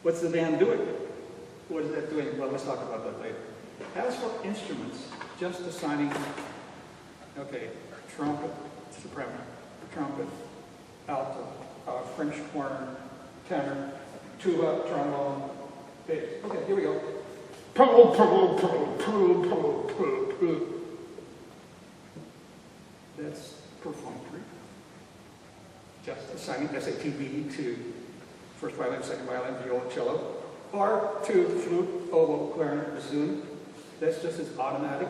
What's the band doing? What is that doing? Well, let's talk about that later. As for instruments, just assigning, okay, trumpet, soprano, trumpet, alto, French horn, tenor, tuba, trombone, bass. Okay, here we go. That's perfunctory. Just assigning SATB to first violin, second violin, viola, cello, or to flute, oboe, clarinet, bassoon. That's just as automatic,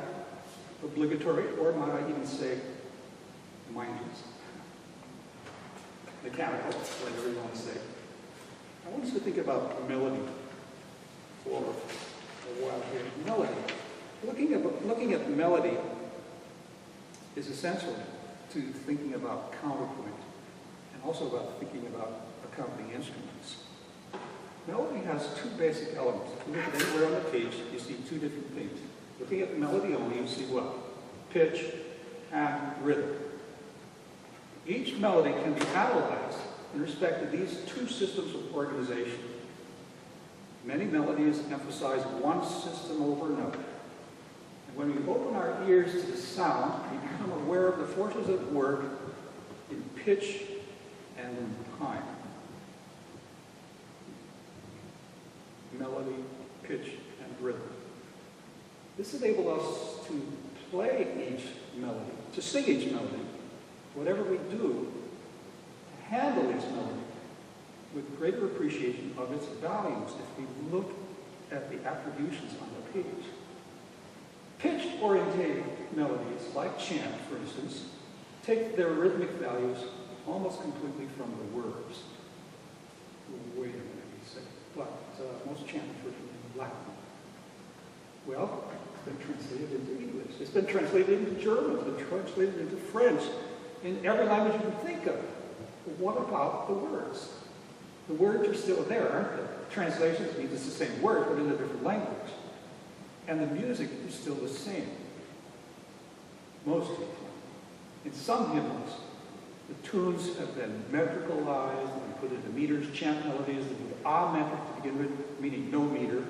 obligatory, or might I even say, mindless. Mechanical, whatever you want to say. I want us to think about melody for a while here. Melody. Looking at melody is essential to thinking about counterpoint and also about thinking about accompanying instruments. Melody has two basic elements. If you look at anywhere on the page, you see two different things. Looking at melody only, you see what? Pitch and rhythm. Each melody can be analyzed in respect to these two systems of organization. Many melodies emphasize one system over another. And when we open our ears to the sound, we become aware of the forces at work in pitch and in time. Melody, pitch, and rhythm. This enables us to play each melody, to sing each melody, whatever we do, to handle each melody with greater appreciation of its values if we look at the attributions on the page. Pitch-oriented melodies, like chant, for instance, take their rhythmic values almost completely from the words. Wait a minute, you say, but most chant is written in Latin. Well, it's been translated into English. It's been translated into German. It's been translated into French. In every language you can think of. But what about the words? The words are still there, aren't they? Translations mean it's the same word, but in a different language. And the music is still the same. Most of the time. In some hymns, the tunes have been metricalized and put into meters. Chant melodies that with a metric to begin with, meaning no meter,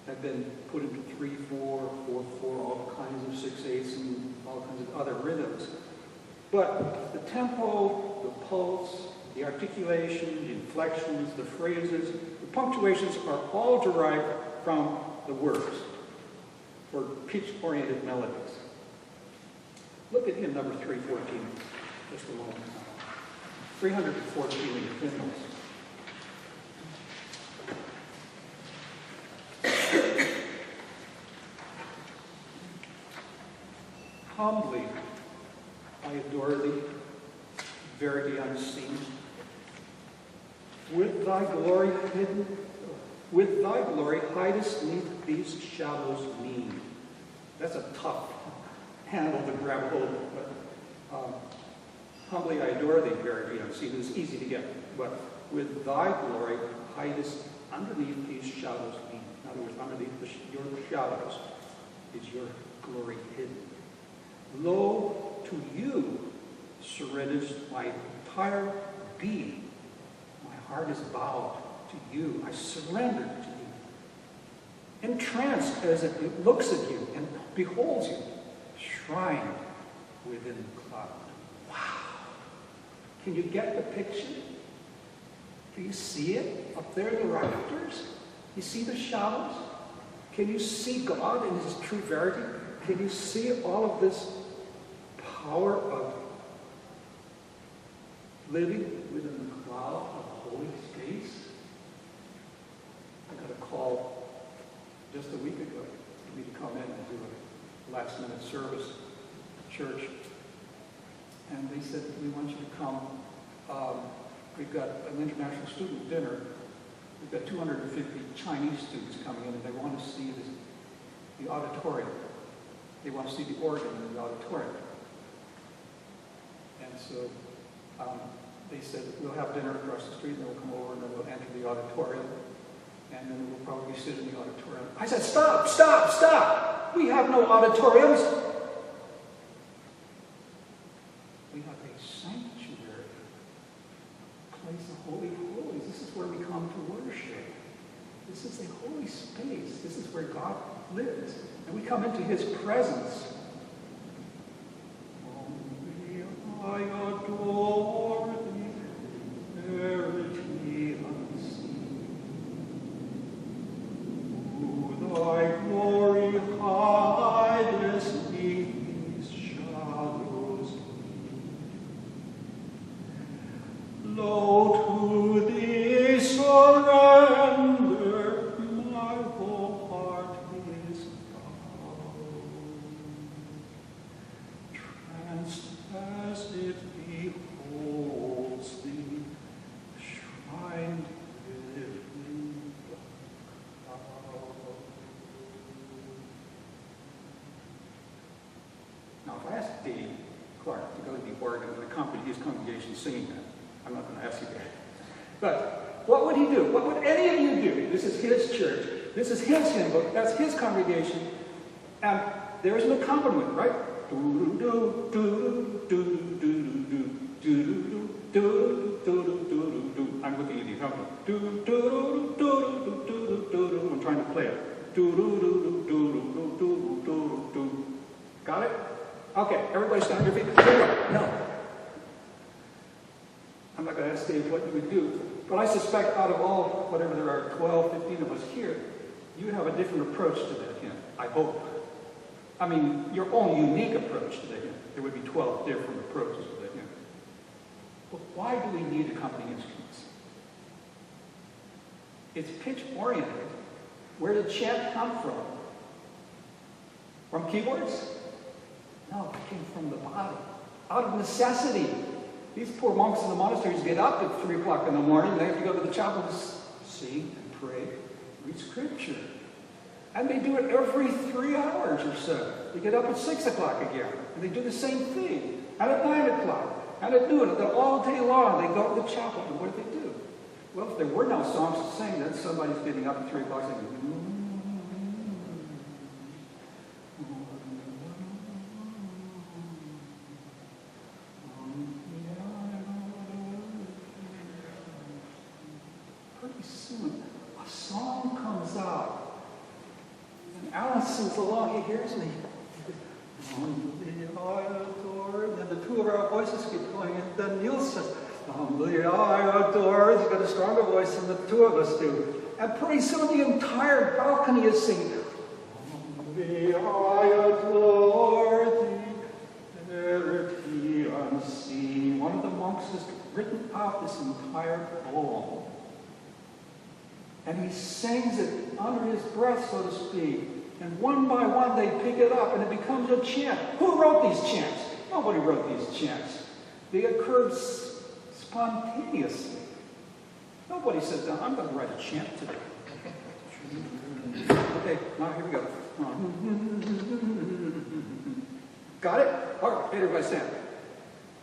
have been put into 3/4, 4/4, all kinds of 6/8, and all kinds of other rhythms. But the tempo, the pulse, the articulation, the inflections, the phrases, the punctuations are all derived from the words for pitch-oriented melodies. Look at hymn number 314, just a moment. 314 in the hymnals. Humbly, I adore thee, verity unseen. With thy glory hidden, with thy glory hidest neath these shadows mean. That's a tough handle to grab hold of, but humbly I adore thee, verity unseen. It's easy to get, but with thy glory hidest underneath these shadows mean. In other words, underneath your shadows is your glory hidden. Lo, to you surrenders my entire being. My heart is bowed to you. I surrender to you. Entranced as it looks at you and beholds you, shrined within the cloud. Wow. Can you get the picture? Do you see it up there in the rafters? You see the shadows? Can you see God in his true verity? Can you see all of this power of living within the cloud of holy space? I got a call just a week ago for me to come in and do a last-minute service at church. And they said, we want you to come. We've got an international student dinner. We've got 250 Chinese students coming in, and they want to see the auditorium. They want to see the organ in the auditorium. And so they said, we'll have dinner across the street, and then we'll come over, and then we'll enter the auditorium, and then we'll probably sit in the auditorium. I said, stop, stop, stop! We have no auditoriums. We have a sanctuary, a place of holy holies. This This is where we come to worship. This is a holy space. This is where God lives. And we come into his presence. Only I adore thee, verity unseen. Who thy glory hidest beneath these shadows. Lo, to thee surrender, my whole heart is bound. Tranced as it beholds thee, shrined within the cloud. Now, if I ask Dave Clark to go to the organ and accompany his congregation singing that, I'm not going to ask you that. But what would he do? What would any of you do? This is his church. This is his hymn book. That's his congregation. And there's an accompaniment, right? I'm looking at the accompaniment. I'm trying to play it. Got it? Okay, everybody stand on your feet. No. I'm not going to ask Dave what you would do, but I suspect out of all, whatever there are, 12, 15 of us here, you would have a different approach to that hymn, I hope. I mean, your own unique approach to the hymn. There would be 12 different approaches to the hymn. But why do we need accompanying instruments? It's pitch-oriented. Where did chant come from? From keyboards? No, it came from the body. Out of necessity. These poor monks in the monasteries get up at 3 o'clock in the morning. They have to go to the chapel to sing and pray, read scripture. And they do it every 3 hours or so. They get up at 6 o'clock again. And they do the same thing. And at 9 o'clock. And at noon. And all day long they go to the chapel. And what do they do? Well, if there were no songs to sing, then somebody's getting up at 3 o'clock saying, soon a song comes out, and Alan sings along. He hears me. Humbly I adore, and then the two of our voices keep going, and then Neil says, humbly I adore. He's got a stronger voice than the two of us do. And pretty soon the entire balcony is singing, humbly I adore thee, verity unseen. One of the monks has written out this entire poem. And he sings it under his breath, so to speak. And one by one they pick it up and it becomes a chant. Who wrote these chants? Nobody wrote these chants. They occurred spontaneously. Nobody said, I'm going to write a chant today. Okay, now here we go. Got it? All right, everybody stand.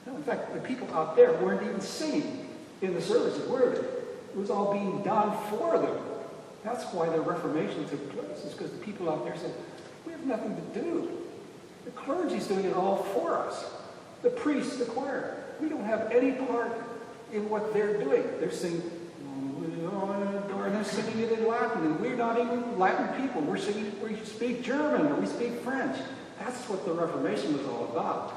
No, in fact, the people out there weren't even singing in the services, were they? It was all being done for them. That's why the Reformation took place, is because the people out there said, we have nothing to do. The clergy's doing it all for us. The priests, the choir. We don't have any part in what they're doing. They're singing, or they're singing it in Latin, and we're not even Latin people. We speak German, or we speak French. That's what the Reformation was all about.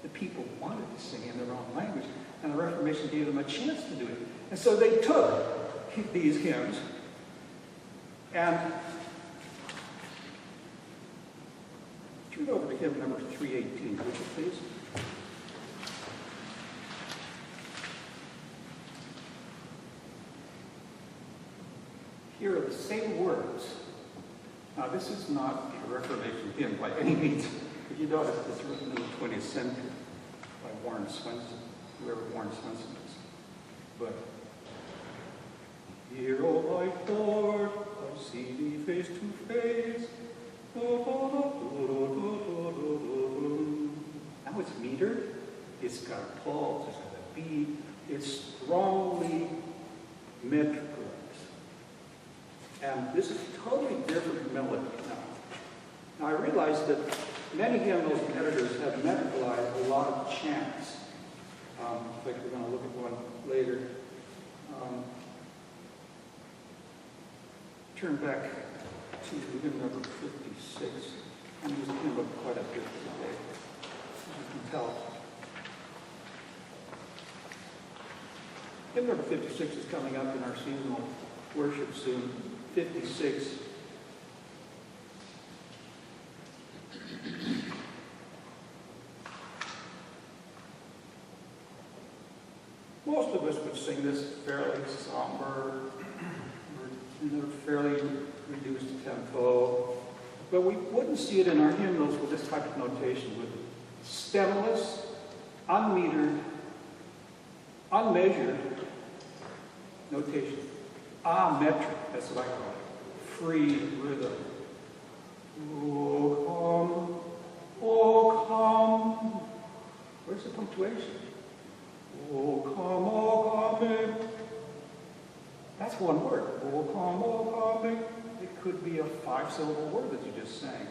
The people wanted to sing in their own language, and the Reformation gave them a chance to do it. And so they took these hymns and turn over to hymn number 318, would you please? Here are the same words. Now, this is not a Reformation hymn by any means. If you notice, it's written in the 20th century by Warren Swenson, whoever Warren Swenson is. But here, O my Lord, I see thee face to face. Now it's metered, it's got a pulse, it's got a beat, it's strongly metricalized. And this is a totally different melody now. Now I realize that many hymnals and editors have metricalized a lot of chants. In fact, we're going to look at one later. turn back to hymn number 56. I'm using hymn book quite a bit today, as you can tell. Hymn number 56 is coming up in our seasonal worship soon. 56. Most of us would sing this fairly somber, in a fairly reduced tempo, but we wouldn't see it in our hymnals with this type of notation, with stemless, unmetered, unmeasured notation. Metric, that's what I call it. Free rhythm. Oh come. Where's the punctuation? Oh come, that's one word. Oh come, it could be a 5-syllable word that you just sang.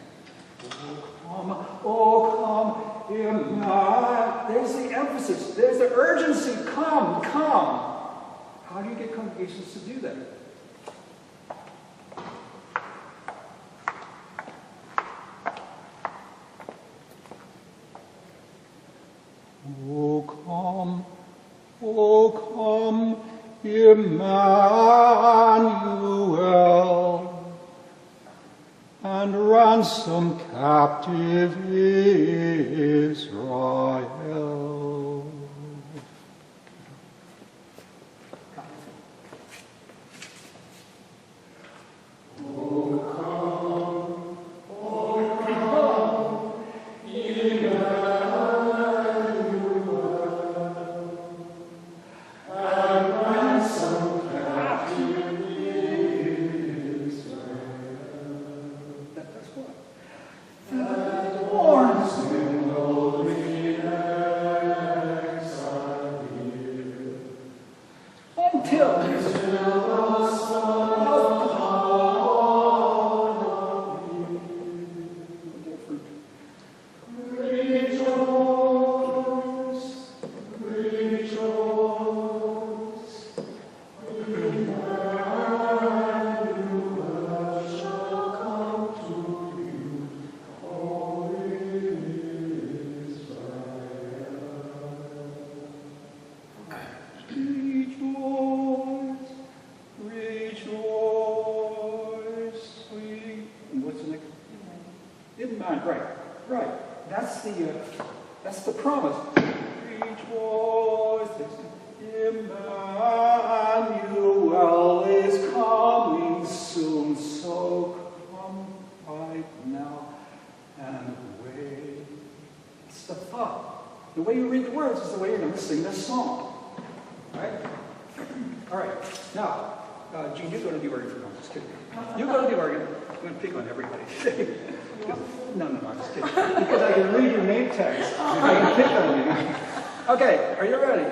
Oh come, Emmanuel. There's the emphasis, there's the urgency. Come. How do you get congregations to do that? Oh come, Emmanuel, and ransom captive Israel. Right. That's the promise. Rejoice, Emmanuel is coming soon, so come right now and wait. It's the thought. The way you read the words is the way you're going to sing this song. Right? All right. Now, Gene, you go to the organ for a moment. Just kidding. You go to the organ. I'm going to pick on everybody. No, I'm just kidding. Because I can read your name tags. I can pick on you. Okay, are you ready?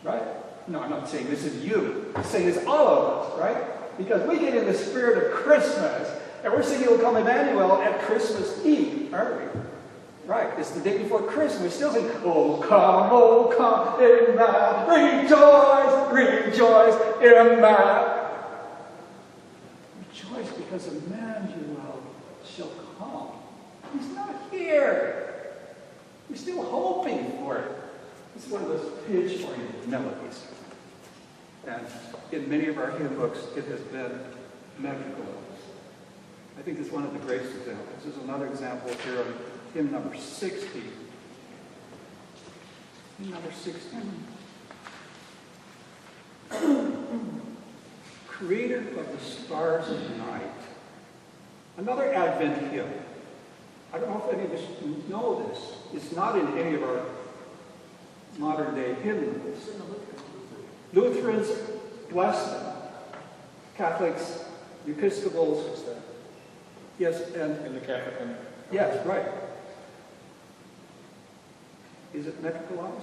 Right? No, I'm not saying this is you. I'm saying it's all of us, right? Because we get in the spirit of Christmas, and we're singing O Come Emmanuel at Christmas Eve, aren't we? Right, it's the day before Christmas. We still sing, O come, Emmanuel, rejoice, Emmanuel. Rejoice because Emmanuel shall come. He's not here. We're still hoping for it. It's one of those pitch-oriented melodies. And in many of our hymn books, it has been metrical. I think it's one of the greatest examples. This is another example here on hymn number 60. Hymn number 60. Creator of the stars of night. Another Advent hymn. I don't know if any of us know this. It's not in any of our modern day hymnals. Lutherans bless them. Catholics, Episcopals, yes, and in the Catholic. Yes, right. Is it metricalized?